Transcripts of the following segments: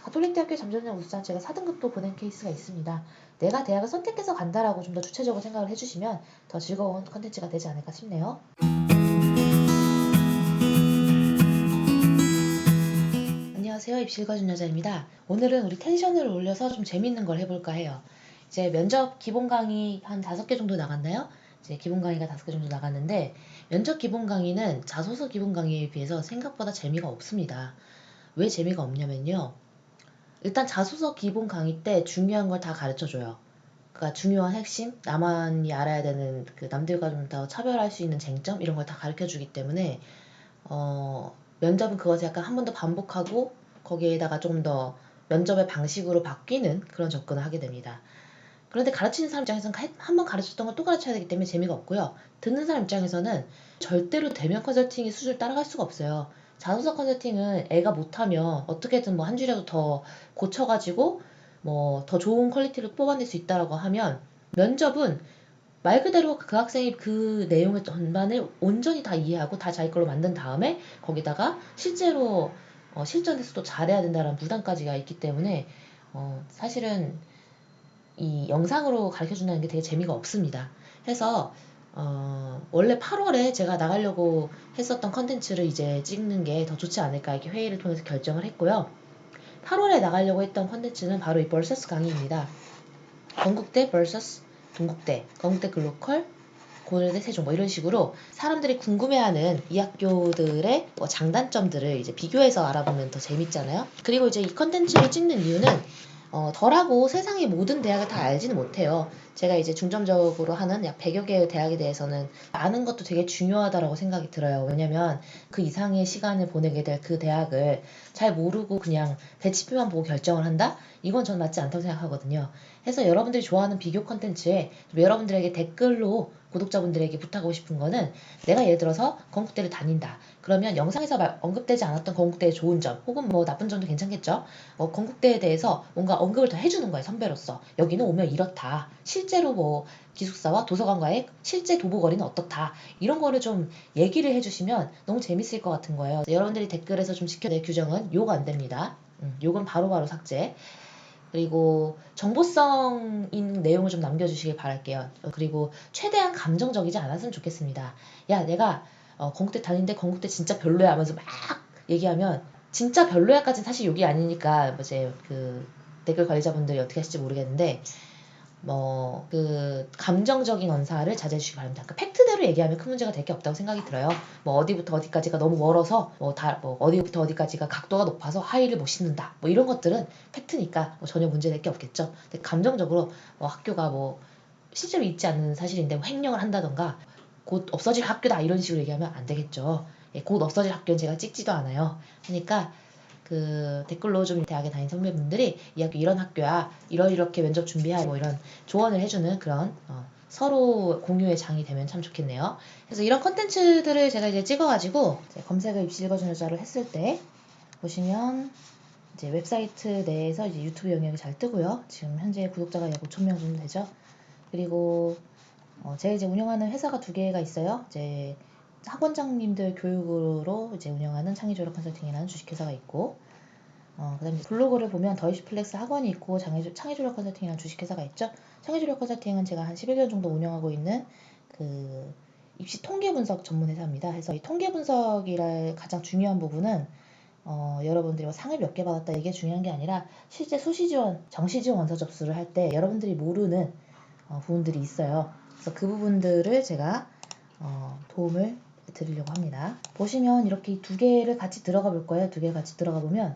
가톨릭 대학교 잠정장 우수자 제가 4등급도 보낸 케이스가 있습니다. 내가 대학을 선택해서 간다라고 좀 더 주체적으로 생각을 해주시면 더 즐거운 컨텐츠가 되지 않을까 싶네요. 안녕하세요. 입시 읽어준 여자입니다. 오늘은 우리 텐션을 올려서 좀 재밌는 걸 해볼까 해요. 이제 면접 기본 강의 한 5개 정도 나갔나요? 이제 기본 강의가 5개 정도 나갔는데 면접 기본 강의는 자소서 기본 강의에 비해서 생각보다 재미가 없습니다. 왜 재미가 없냐면요. 일단 자소서 기본 강의 때 중요한 걸 다 가르쳐줘요. 그러니까 중요한 핵심, 나만이 알아야 되는 그 남들과 좀 더 차별할 수 있는 쟁점 이런 걸 다 가르쳐주기 때문에 면접은 그것을 약간 한 번 더 반복하고 거기에다가 좀 더 면접의 방식으로 바뀌는 그런 접근을 하게 됩니다. 그런데 가르치는 사람 입장에서는 한 번 가르쳤던 걸 또 가르쳐야 되기 때문에 재미가 없고요. 듣는 사람 입장에서는 절대로 대면 컨설팅의 수준을 따라갈 수가 없어요. 자소서 컨설팅은 애가 못하면 어떻게든 뭐 한 줄이라도 더 고쳐가지고 뭐 더 좋은 퀄리티를 뽑아낼 수 있다라고 하면 면접은 말 그대로 그 학생이 그 내용의 전반을 온전히 다 이해하고 다 자기 걸로 만든 다음에 거기다가 실제로 실전에서도 잘해야 된다는 부담까지가 있기 때문에 사실은 이 영상으로 가르쳐준다는 게 되게 재미가 없습니다. 해서 원래 8월에 제가 나가려고 했었던 컨텐츠를 이제 찍는 게 더 좋지 않을까 이렇게 회의를 통해서 결정을 했고요. 8월에 나가려고 했던 컨텐츠는 바로 이 vs 강의입니다. 건국대 vs 동국대, 건국대 글로컬, 고려대 세종 뭐 이런 식으로 사람들이 궁금해하는 이 학교들의 뭐 장단점들을 이제 비교해서 알아보면 더 재밌잖아요. 그리고 이제 이 컨텐츠를 찍는 이유는 덜하고 세상의 모든 대학을 다 알지는 못해요. 제가 이제 중점적으로 하는 약 100여 개의 대학에 대해서는 아는 것도 되게 중요하다고 생각이 들어요. 왜냐면 그 이상의 시간을 보내게 될 그 대학을 잘 모르고 그냥 대치표만 보고 결정을 한다? 이건 전 맞지 않다고 생각하거든요. 해서 여러분들이 좋아하는 비교 컨텐츠에 여러분들에게 댓글로 구독자분들에게 부탁하고 싶은 거는 내가 예를 들어서 건국대를 다닌다. 그러면 영상에서 언급되지 않았던 건국대의 좋은 점 혹은 뭐 나쁜 점도 괜찮겠죠. 건국대에 대해서 뭔가 언급을 더 해주는 거예요. 선배로서. 여기는 오면 이렇다. 실제로 뭐 기숙사와 도서관과의 실제 도보거리는 어떻다. 이런 거를 좀 얘기를 해주시면 너무 재밌을 것 같은 거예요. 여러분들이 댓글에서 좀 지켜야 될 규정은 욕 안 됩니다. 욕은 바로바로 삭제. 그리고 정보성인 내용을 좀 남겨주시길 바랄게요. 그리고 최대한 감정적이지 않았으면 좋겠습니다. 야, 내가 건국대 다니는데 건국대 진짜 별로야 하면서 막 얘기하면 진짜 별로야까지는 사실 욕이 아니니까 이제 그 댓글 관리자분들이 어떻게 하실지 모르겠는데 그 감정적인 언사를 자제해 주시기 바랍니다. 그러니까 팩트대로 얘기하면 큰 문제가 될 게 없다고 생각이 들어요. 뭐 어디부터 어디까지가 너무 멀어서 뭐 어디부터 어디까지가 각도가 높아서 하이를 못 싣는다. 뭐 이런 것들은 팩트니까 뭐 전혀 문제 될 게 없겠죠. 근데 감정적으로 학교가 뭐 실제로 있지 않는 사실인데 뭐 횡령을 한다던가 곧 없어질 학교다 이런 식으로 얘기하면 안 되겠죠. 예, 곧 없어질 학교는 제가 찍지도 않아요. 그러니까 그 댓글로 좀 대학에 다닌 선배분들이 이 학교 이런 학교야 이렇게 면접 준비하고 뭐 이런 조언을 해주는 그런 서로 공유의 장이 되면 참 좋겠네요. 그래서 이런 컨텐츠들을 제가 이제 찍어가지고 이제 검색을 입시 읽어준 여자로 했을 때 보시면 이제 웹사이트 내에서 이제 유튜브 영역이 잘 뜨고요. 지금 현재 구독자가 약 5,000명 정도 되죠. 그리고 제가 이제 운영하는 회사가 2개가 있어요. 이제 학원장님들 교육으로 이제 운영하는 창의조력 컨설팅이라는 주식회사가 있고 그다음에 블로그를 보면 더이슈플렉스 학원이 있고 창의조력 컨설팅이라는 주식회사가 있죠. 창의조력 컨설팅은 제가 한 11년 정도 운영하고 있는 그 입시 통계 분석 전문 회사입니다. 그래서 이 통계 분석이랄 가장 중요한 부분은 여러분들이 뭐 상을 몇 개 받았다 이게 중요한 게 아니라 실제 수시 지원, 정시 지원 원서 접수를 할 때 여러분들이 모르는 부분들이 있어요. 그래서 그 부분들을 제가 도움을 드리려고 합니다. 보시면 이렇게 2개를 같이 들어가 볼 거예요. 2개를 같이 들어가 보면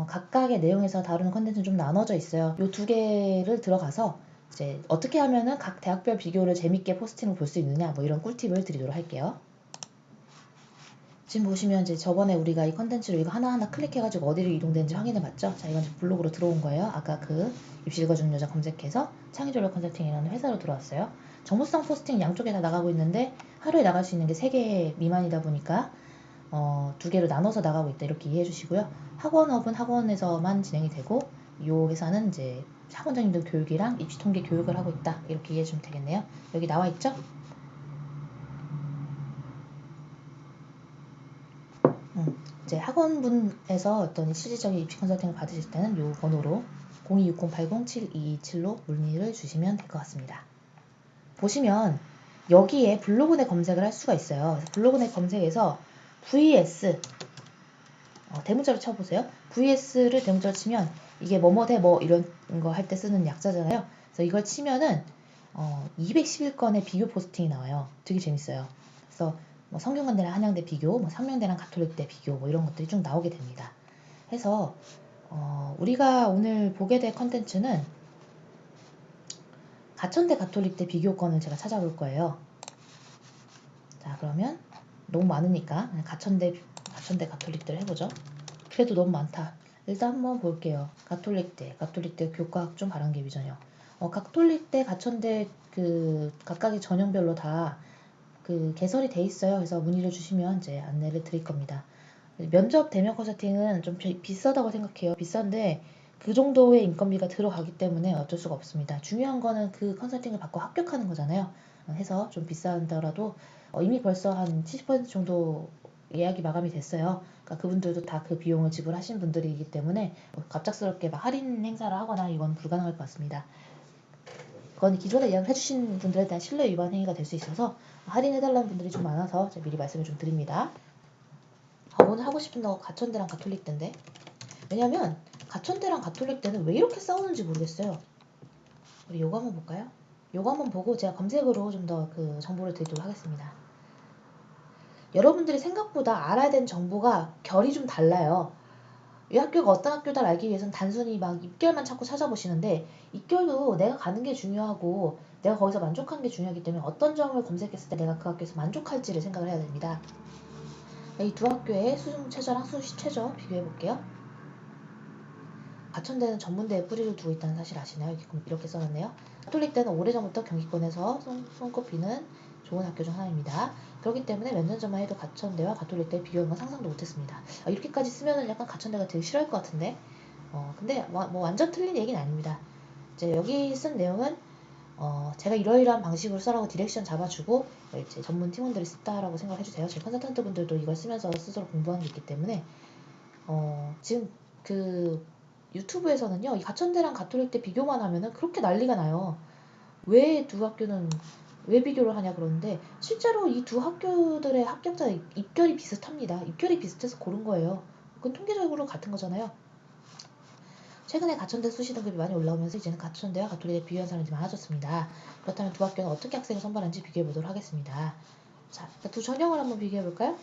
각각의 내용에서 다루는 컨텐츠는 좀 나눠져 있어요. 이 2개를 들어가서 이제 어떻게 하면은 각 대학별 비교를 재밌게 포스팅을 볼 수 있느냐 뭐 이런 꿀팁을 드리도록 할게요. 지금 보시면 이제 저번에 우리가 이 컨텐츠로 이거 하나하나 클릭해가지고 어디로 이동되는지 확인해 봤죠? 자, 이건 이제 블로그로 들어온 거예요. 아까 그 입시 읽어주는 여자 검색해서 창의조력 컨설팅이라는 회사로 들어왔어요. 정보성 포스팅 양쪽에 다 나가고 있는데 하루에 나갈 수 있는 게 3개 미만이다 보니까 2개로 나눠서 나가고 있다 이렇게 이해해 주시고요. 학원업은 학원에서만 진행이 되고 이 회사는 이제 학원장님들 교육이랑 입시 통계 교육을 하고 있다 이렇게 이해해 주면 되겠네요. 여기 나와 있죠? 이제 학원분에서 어떤 실질적인 입시 컨설팅을 받으실 때는 이 번호로 0260807227로 문의를 주시면 될 것 같습니다. 보시면 여기에 블로그내 검색을 할 수가 있어요. 그래서 블로그내 검색에서 VS 대문자로 쳐보세요. VS를 대문자로 치면 이게 뭐뭐 대 뭐 이런 거 할 때 쓰는 약자잖아요. 그래서 이걸 치면은 211건의 비교 포스팅이 나와요. 되게 재밌어요. 그래서 뭐 성균관대랑 한양대 비교, 뭐 상명대랑 가톨릭대 비교, 뭐 이런 것들이 쭉 나오게 됩니다. 해서 우리가 오늘 보게 될 컨텐츠는 가천대 가톨릭대 비교권을 제가 찾아볼 거예요. 자, 그러면 너무 많으니까 가천대 가톨릭대를 해보죠. 그래도 너무 많다. 일단 한번 볼게요. 가톨릭대 교과학종 바람개비 전형. 가톨릭대, 가천대 그 각각의 전형별로 다 그 개설이 돼 있어요. 그래서 문의를 주시면 이제 안내를 드릴 겁니다. 면접 대면 컨설팅은 좀 비싸다고 생각해요. 비싼데 그 정도의 인건비가 들어가기 때문에 어쩔 수가 없습니다. 중요한 거는 그 컨설팅을 받고 합격하는 거잖아요. 해서 좀 비싼더라도 이미 벌써 한 70% 정도 예약이 마감이 됐어요. 그러니까 그분들도 다 그 비용을 지불하신 분들이기 때문에 갑작스럽게 막 할인 행사를 하거나 이건 불가능할 것 같습니다. 그건 기존에 예약을 해주신 분들에 대한 신뢰 위반 행위가 될 수 있어서 할인해달라는 분들이 좀 많아서 제가 미리 말씀을 좀 드립니다. 오늘 하고 싶은 거 가천대랑 가톨릭대인데, 왜냐면 가천대랑 가톨릭대는 왜 이렇게 싸우는지 모르겠어요. 우리 요거 한번 볼까요? 요거 한번 보고 제가 검색으로 좀 더 그 정보를 드리도록 하겠습니다. 여러분들이 생각보다 알아야 되는 정보가 결이 좀 달라요. 이 학교가 어떤 학교다를 알기 위해서는 단순히 막 입결만 찾고 찾아보시는데, 입결도 내가 가는 게 중요하고 내가 거기서 만족하는 게 중요하기 때문에 어떤 점을 검색했을 때 내가 그 학교에서 만족할지를 생각을 해야 됩니다. 이 두 학교의 수능 최저랑 수시 최저 비교해 볼게요. 가천대는 전문대에 뿌리를 두고 있다는 사실 아시나요? 이렇게 써놨네요. 가톨릭대는 오래전부터 경기권에서 손꼽히는 좋은 학교 중 하나입니다. 그렇기 때문에 몇 년 전만 해도 가천대와 가톨릭대 비교하는 건 상상도 못했습니다. 이렇게까지 쓰면은 약간 가천대가 되게 싫어할 것 같은데, 근데 뭐 완전 틀린 얘기는 아닙니다. 이제 여기 쓴 내용은 제가 이러이러한 방식으로 써라고 디렉션 잡아주고 이제 전문 팀원들이 썼다라고 생각을 해주세요. 제 컨설턴트 분들도 이걸 쓰면서 스스로 공부한 게 있기 때문에 지금 그 유튜브에서는요, 이 가천대랑 가톨릭대 비교만 하면은 그렇게 난리가 나요. 왜 두 학교는 왜 비교를 하냐 그러는데, 실제로 이 두 학교들의 합격자 입결이 비슷합니다. 입결이 비슷해서 고른 거예요. 그건 통계적으로 같은 거잖아요. 최근에 가천대 수시 등급이 많이 올라오면서 이제는 가천대와 가톨릭대 비교한 사람들이 많아졌습니다. 그렇다면 두 학교는 어떻게 학생을 선발하는지 비교해 보도록 하겠습니다. 자, 두 전형을 한번 비교해 볼까요?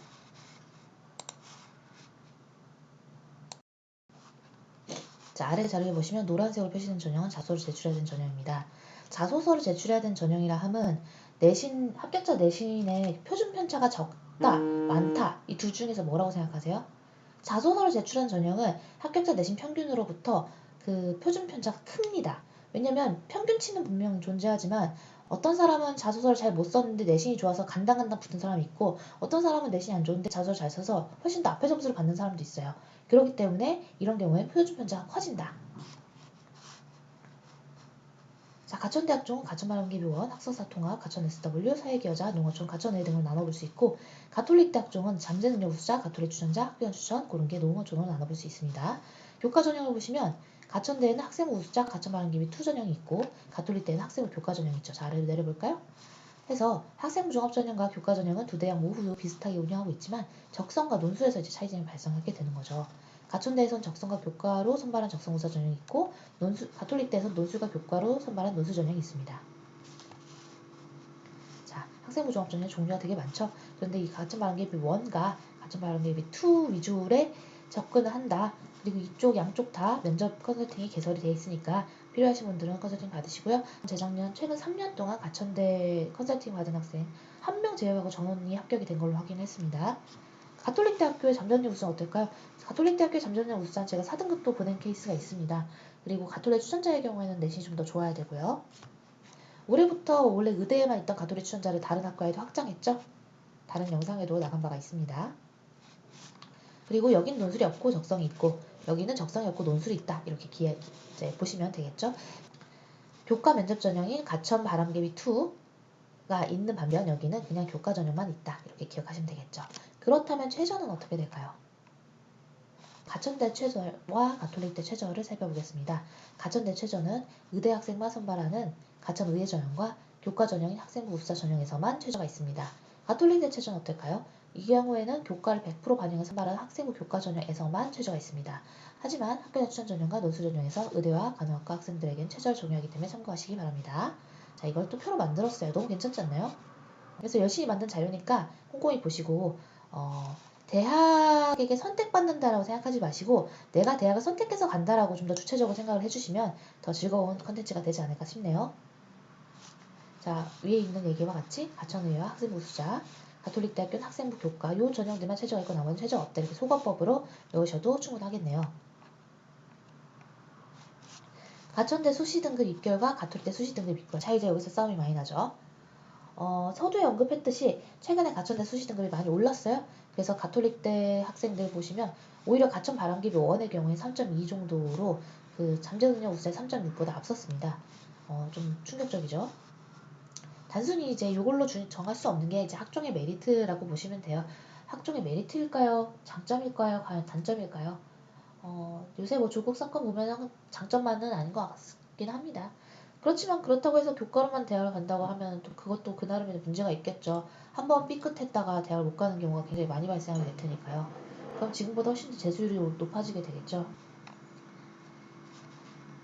자, 아래 자료에 보시면 노란색으로 표시된 전형은 자소서를 제출해야 되는 전형입니다. 자소서를 제출해야 되는 전형이라 함은 내신, 합격자 내신의 표준 편차가 적다, 많다, 이 둘 중에서 뭐라고 생각하세요? 자소서를 제출한 전형은 합격자 내신 평균으로부터 그 표준 편차가 큽니다. 왜냐면 평균치는 분명 존재하지만 어떤 사람은 자소서를 잘 못 썼는데 내신이 좋아서 간당간당 붙은 사람이 있고, 어떤 사람은 내신이 안 좋은데 자소서를 잘 써서 훨씬 더 앞에 점수를 받는 사람도 있어요. 그렇기 때문에 이런 경우에 표준 편차가 커진다. 자, 가천대학종은 가천바람개비원, 학사사 통합, 가천 SW, 사회기여자, 농어촌, 가천외 등을 나눠볼 수 있고, 가톨릭대학종은 잠재능력 우수자, 가톨릭 추천자, 학비원 추천, 그런 게 농어촌으로 나눠볼 수 있습니다. 교과 전형을 보시면 가천대에는 학생 우수자, 가천바람개비 2 전형이 있고, 가톨릭대에는 학생 교과 전형이 있죠. 자, 아래로 내려볼까요? 해서 학생부 종합전형과 교과 전형은 두 대학 모두 비슷하게 운영하고 있지만 적성과 논술에서 이제 차이점이 발생하게 되는 거죠. 가천대에선 적성과 교과로 선발한 적성우수 전형이 있고, 가톨릭대에선 논술과 교과로 선발한 논술 전형이 있습니다. 자, 학생부 종합전형의 종류가 되게 많죠. 그런데 이 가천바람개비 1과 가천바람개비 2 위주의 접근을 한다. 그리고 이쪽 양쪽 다 면접 컨설팅이 개설이 되어 있으니까 필요하신 분들은 컨설팅 받으시고요. 재작년 최근 3년 동안 가천대 컨설팅 받은 학생 1명 제외하고 전원이 합격이 된 걸로 확인했습니다. 가톨릭대학교의 잠재력 우수는 어떨까요? 가톨릭대학교의 잠재력 우수자는 제가 4등급도 보낸 케이스가 있습니다. 그리고 가톨릭 추천자의 경우에는 내신이 좀 더 좋아야 되고요. 올해부터 원래 의대에만 있던 가톨릭 추천자를 다른 학과에도 확장했죠. 다른 영상에도 나간 바가 있습니다. 그리고 여긴 논술이 없고 적성이 있고, 여기는 적성이 없고 논술이 있다. 이렇게 이제 보시면 되겠죠. 교과 면접 전형인 가천 바람개비 2가 있는 반면 여기는 그냥 교과 전형만 있다. 이렇게 기억하시면 되겠죠. 그렇다면 최저는 어떻게 될까요? 가천대 최저와 가톨릭대 최저를 살펴보겠습니다. 가천대 최저는 의대 학생만 선발하는 가천의대 전형과 교과 전형인 학생부 우수자 전형에서만 최저가 있습니다. 가톨릭대 최저는 어떨까요? 이 경우에는 교과를 100% 반영해 선발하는 학생부 교과 전형에서만 최저가 있습니다. 하지만 학교내 추천 전형과 논술 전형에서 의대와 간호학과 학생들에겐 최저를 적용하기 때문에 참고하시기 바랍니다. 자, 이걸 또 표로 만들었어요. 너무 괜찮지 않나요? 그래서 열심히 만든 자료니까 꼼꼼히 보시고 대학에게 선택받는다라고 생각하지 마시고 내가 대학을 선택해서 간다라고 좀 더 주체적으로 생각을 해주시면 더 즐거운 컨텐츠가 되지 않을까 싶네요. 자, 위에 있는 얘기와 같이 가천의대와 학생부 수자, 가톨릭대학교는 학생부 교과 요 전형들만 최저가 있고 나머지는 최저가 없다 이렇게 소거법으로 외우셔도 충분하겠네요. 가천대 수시등급 입결과 가톨릭대 수시등급 입결 차이가 여기서 싸움이 많이 나죠. 서두에 언급했듯이 최근에 가천대 수시 등급이 많이 올랐어요. 그래서 가톨릭대 학생들 보시면 오히려 가천 바람기비 1의 경우에 3.2 정도로 그 잠재능력 우수자의 3.6보다 앞섰습니다. 좀 충격적이죠. 단순히 이제 이걸로 정할 수 없는 게 이제 학종의 메리트라고 보시면 돼요. 학종의 메리트일까요? 장점일까요? 과연 단점일까요? 요새 뭐 조국 사건 보면 장점만은 아닌 것 같긴 합니다. 그렇지만 그렇다고 해서 교과로만 대학을 간다고 하면 또 그것도 그 나름의 문제가 있겠죠. 한번 삐끗했다가 대학을 못 가는 경우가 굉장히 많이 발생하게 될 테니까요. 그럼 지금보다 훨씬 더 재수율이 높아지게 되겠죠.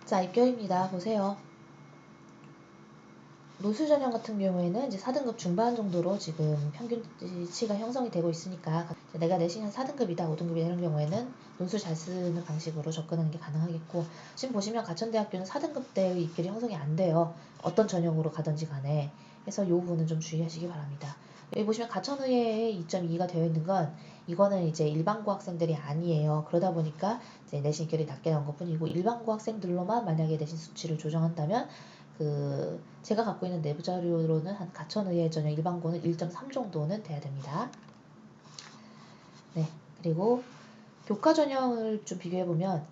자, 입결입니다. 보세요. 노술 전형 같은 경우에는 이제 4등급 중반 정도로 지금 평균치가 형성이 되고 있으니까 내가 내신 한 4등급이다, 5등급이다 이런 경우에는 논술 잘 쓰는 방식으로 접근하는 게 가능하겠고 지금 보시면 가천대학교는 4등급대의 입결이 형성이 안 돼요. 어떤 전형으로 가든지 간에. 그래서 이 부분은 좀 주의하시기 바랍니다. 여기 보시면 가천의회에 2.2가 되어 있는 건 이거는 이제 일반고 학생들이 아니에요. 그러다 보니까 이제 내신 입결이 낮게 나온 것뿐이고 일반고 학생들로만 만약에 내신 수치를 조정한다면 제가 갖고 있는 내부 자료로는 한 가천의회 전형 일반고는 1.3 정도는 돼야 됩니다. 네, 그리고 교과 전형을 좀 비교해 보면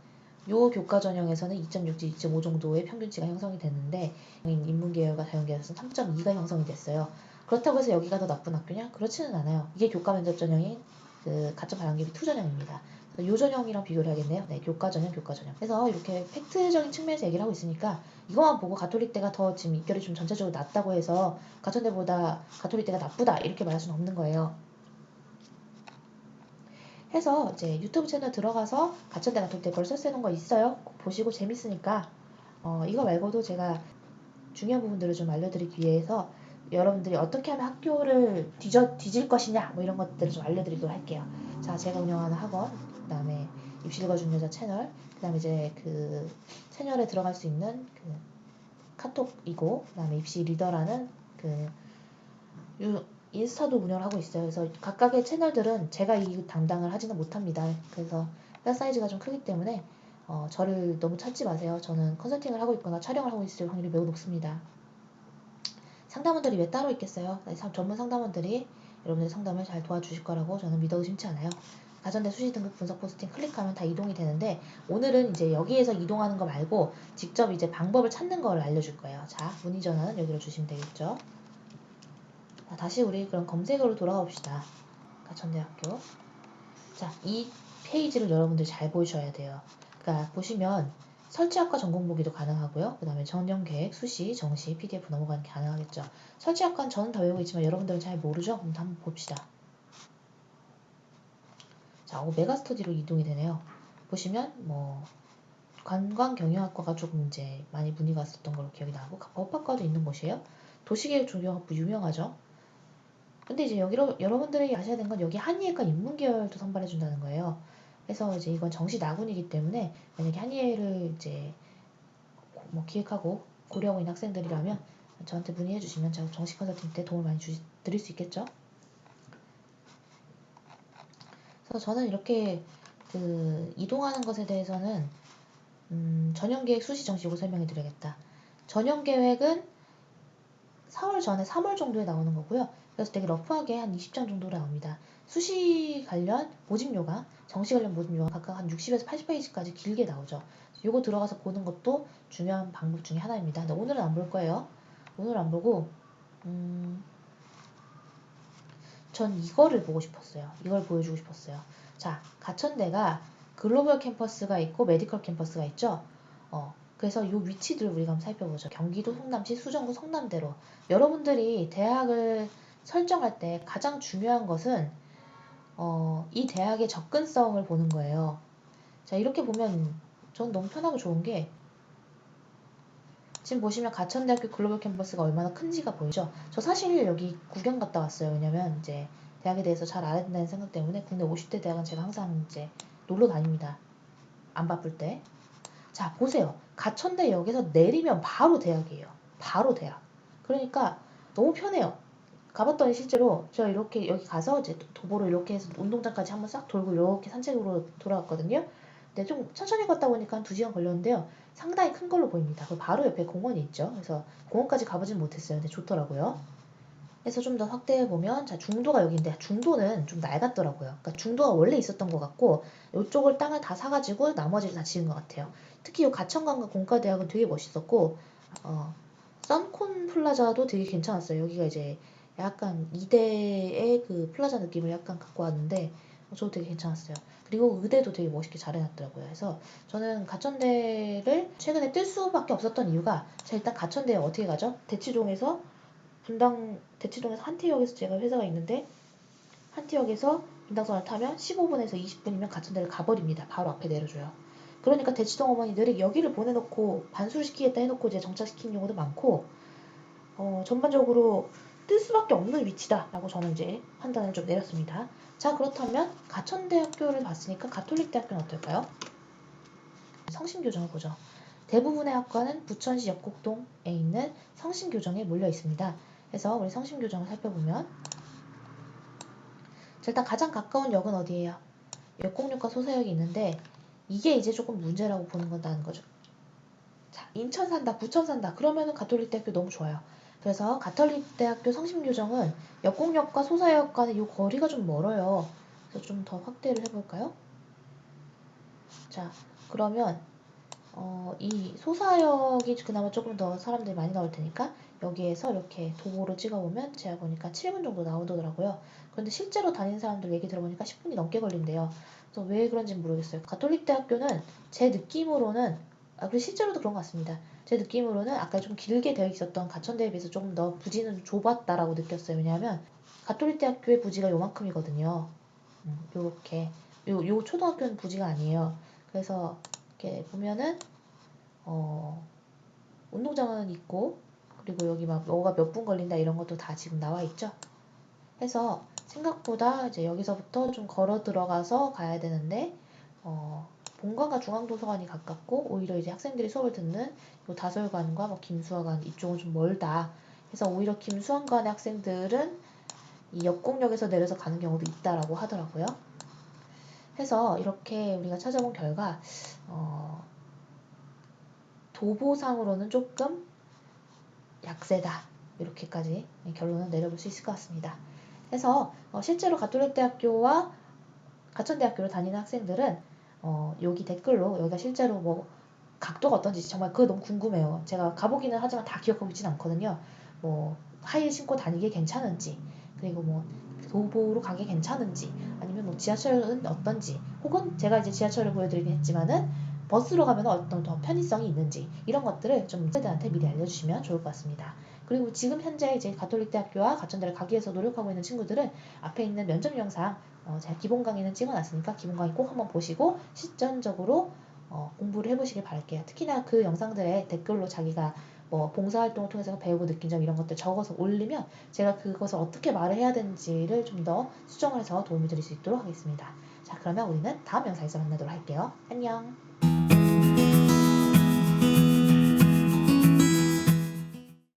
요 교과 전형에서는 2.6지 2.5 정도의 평균치가 형성이 됐는데 인문계열과 자연계열에서는 3.2가 형성이 됐어요. 그렇다고 해서 여기가 더 나쁜 학교냐? 그렇지는 않아요. 이게 교과 면접 전형인 그 가천 바람개비 2 전형입니다. 요 전형이랑 비교를 해야겠네요. 네, 교과 전형, 교과 전형. 그래서 이렇게 팩트적인 측면에서 얘기를 하고 있으니까 이거만 보고 가톨릭대가 더 지금 입결이 좀 전체적으로 낮다고 해서 가천대보다 가톨릭대가 나쁘다 이렇게 말할 수는 없는 거예요. 해서 이제 유튜브 채널 들어가서 가천대 가톨대 벌써 쓰는 거 있어요. 보시고 재밌으니까 이거 말고도 제가 중요한 부분들을 좀 알려드리기 위해서 여러분들이 어떻게 하면 학교를 뒤질 것이냐 뭐 이런 것들을 좀 알려드리도록 할게요. 자, 제가 운영하는 학원, 그 다음에 입시가 중요한 여자 채널, 그 다음에 이제 그 채널에 들어갈 수 있는 그 카톡이고, 그 다음에 입시 리더라는 그 인스타도 운영을 하고 있어요. 그래서 각각의 채널들은 제가 이 담당을 하지는 못합니다. 그래서 뼈 사이즈가 좀 크기 때문에 저를 너무 찾지 마세요. 저는 컨설팅을 하고 있거나 촬영을 하고 있을 확률이 매우 높습니다. 상담원들이 왜 따로 있겠어요? 전문 상담원들이 여러분의 상담을 잘 도와주실 거라고 저는 믿어 의심치 않아요. 가전대 수시 등급 분석 포스팅 클릭하면 다 이동이 되는데 오늘은 이제 여기에서 이동하는 거 말고 직접 이제 방법을 찾는 거를 알려줄 거예요. 자, 문의 전화는 여기로 주시면 되겠죠. 다시 우리 그럼 검색어로 돌아가 봅시다. 가천대학교. 자, 이 페이지를 여러분들 잘 보셔야 돼요. 그러니까 보시면 설치학과 전공 보기도 가능하고요. 그 다음에 전형계획, 수시, 정시, PDF 넘어가는 게 가능하겠죠. 설치학과는 저는 다 외우고 있지만 여러분들은 잘 모르죠? 그럼 한번 봅시다. 자, 메가스터디로 이동이 되네요. 보시면 뭐 관광경영학과가 조금 이제 많이 문의가 왔었던 걸로 기억이 나고 법학과도 있는 곳이에요. 도시계획 조경학부 유명하죠. 근데 이제 여기로 여러분들이 아셔야 되는 건 여기 한의예과 인문계열도 선발해 준다는 거예요. 그래서 이제 이건 정시 나군이기 때문에 만약에 한의예를 이제 뭐 기획하고 고려하고 있는 학생들이라면 저한테 문의해 주시면 제가 정시 컨설팅 때 도움을 많이 드릴 수 있겠죠. 그래서 저는 이렇게 그 이동하는 것에 대해서는 전형계획 수시 정시고 설명해 드려야겠다. 전형계획은 4월 전에 3월 정도에 나오는 거고요. 그래서 되게 러프하게 한 20장 정도로 나옵니다. 수시 관련 모집료가 정시 관련 모집료가 각각 한 60에서 80페이지까지 길게 나오죠. 요거 들어가서 보는 것도 중요한 방법 중에 하나입니다. 근데 오늘은 안 볼 거예요. 오늘 안 보고 전 이거를 보고 싶었어요. 이걸 보여주고 싶었어요. 자, 가천대가 글로벌 캠퍼스가 있고 메디컬 캠퍼스가 있죠. 그래서 이 위치들 우리가 한번 살펴보죠. 경기도 성남시 수정구 성남대로. 여러분들이 대학을 설정할 때 가장 중요한 것은 이 대학의 접근성을 보는 거예요. 자, 이렇게 보면 전 너무 편하고 좋은 게 지금 보시면 가천대학교 글로벌 캠퍼스가 얼마나 큰지가 보이죠. 저 사실 여기 구경 갔다 왔어요. 왜냐면 이제 대학에 대해서 잘 알아야 된다는 생각 때문에 국내 50대 대학은 제가 항상 이제 놀러 다닙니다. 안 바쁠 때. 자, 보세요. 가천대역에서 내리면 바로 대학이에요. 바로 대학. 그러니까 너무 편해요. 가봤더니 실제로 제가 이렇게 여기 가서 이제 도보로 이렇게 해서 운동장까지 한번 싹 돌고 이렇게 산책으로 돌아왔거든요. 근데 좀 천천히 걷다 보니까 한 2시간 걸렸는데요. 상당히 큰 걸로 보입니다. 그 바로 옆에 공원이 있죠. 그래서 공원까지 가보진 못했어요. 근데 좋더라고요. 그래서 좀 더 확대해 보면, 자, 중도가 여기인데 중도는 좀 낡았더라고요. 그러니까 중도가 원래 있었던 것 같고 이쪽을 땅을 다 사가지고 나머지를 다 지은 것 같아요. 특히 이 가천관과 공과대학은 되게 멋있었고, 썬콘 플라자도 되게 괜찮았어요. 여기가 이제 약간 이대의 그 플라자 느낌을 약간 갖고 왔는데 저도 되게 괜찮았어요. 그리고 의대도 되게 멋있게 잘 해놨더라고요. 그래서 저는 가천대를 최근에 뜰 수밖에 없었던 이유가, 제가 일단 가천대에 어떻게 가죠? 대치동에서 분당 대치동에서 한태역에서 제가 회사가 있는데 한태역에서 분당선을 타면 15분에서 20분이면 가천대를 가버립니다. 바로 앞에 내려줘요. 그러니까 대치동 어머니들이 여기를 보내놓고 반수를 시키겠다 해놓고 이제 정착시키는 경우도 많고, 전반적으로 뜰 수밖에 없는 위치다라고 저는 이제 판단을 좀 내렸습니다. 자, 그렇다면 가천대학교를 봤으니까 가톨릭대학교는 어떨까요? 성심교정을 보죠. 대부분의 학과는 부천시 역곡동에 있는 성심교정에 몰려 있습니다. 그래서 우리 성심교정을 살펴보면, 일단 가장 가까운 역은 어디예요? 역곡역과 소사역이 있는데 이게 이제 조금 문제라고 보는 건다는 거죠. 자, 인천 산다, 부천 산다. 그러면은 가톨릭대학교 너무 좋아요. 그래서 가톨릭대학교 성심교정은 역곡역과 소사역 간의 이 거리가 좀 멀어요. 그래서 좀 더 확대를 해볼까요? 자, 그러면 이 소사역이 그나마 조금 더 사람들이 많이 나올 테니까 여기에서 이렇게 도보로 찍어보면 제가 보니까 7분 정도 나오더라고요. 그런데 실제로 다니는 사람들 얘기 들어보니까 10분이 넘게 걸린대요. 그래서 왜 그런지 모르겠어요. 가톨릭대학교는 제 느낌으로는, 그리고 실제로도 그런 것 같습니다. 제 느낌으로는 아까 좀 길게 되어 있었던 가천대에 비해서 조금 더 부지는 좁았다라고 느꼈어요. 왜냐하면 가톨릭대학교의 부지가 요만큼이거든요. 요렇게. 요 초등학교는 부지가 아니에요. 그래서 이렇게 보면은 운동장은 있고, 그리고 여기 막 뭐가 몇 분 걸린다 이런 것도 다 지금 나와 있죠. 해서 생각보다 이제 여기서부터 좀 걸어 들어가서 가야 되는데, 본관과 중앙도서관이 가깝고 오히려 이제 학생들이 수업을 듣는 요 다솔관과 뭐 김수화관 이쪽은 좀 멀다. 그래서 오히려 김수환관의 학생들은 이 역곡역에서 내려서 가는 경우도 있다라고 하더라고요. 해서 이렇게 우리가 찾아본 결과 도보상으로는 조금 약세다. 이렇게까지 결론을 내려볼 수 있을 것 같습니다. 그래서 실제로 가톨릭대학교와 가천대학교를 다니는 학생들은 여기 댓글로, 여기가 실제로 뭐 각도가 어떤지 정말 그거 너무 궁금해요. 제가 가보기는 하지만 다 기억하고 있지는 않거든요. 뭐 하이힐 신고 다니기 괜찮은지, 그리고 뭐 도보로 가기 괜찮은지, 아니면 뭐 지하철은 어떤지, 혹은 제가 이제 지하철을 보여드리긴 했지만은 버스로 가면 어떤 더 편의성이 있는지, 이런 것들을 좀 세대한테 미리 알려주시면 좋을 것 같습니다. 그리고 지금 현재 이제 가톨릭대학교와 가천대를 가기 위해서 노력하고 있는 친구들은 앞에 있는 면접 영상, 제가 기본 강의는 찍어놨으니까 기본 강의 꼭 한번 보시고 실전적으로 공부를 해보시길 바랄게요. 특히나 그 영상들에 댓글로 자기가 뭐 봉사활동을 통해서 배우고 느낀 점 이런 것들 적어서 올리면 제가 그것을 어떻게 말을 해야 되는지를 좀 더 수정을 해서 도움을 드릴 수 있도록 하겠습니다. 자, 그러면 우리는 다음 영상에서 만나도록 할게요. 안녕.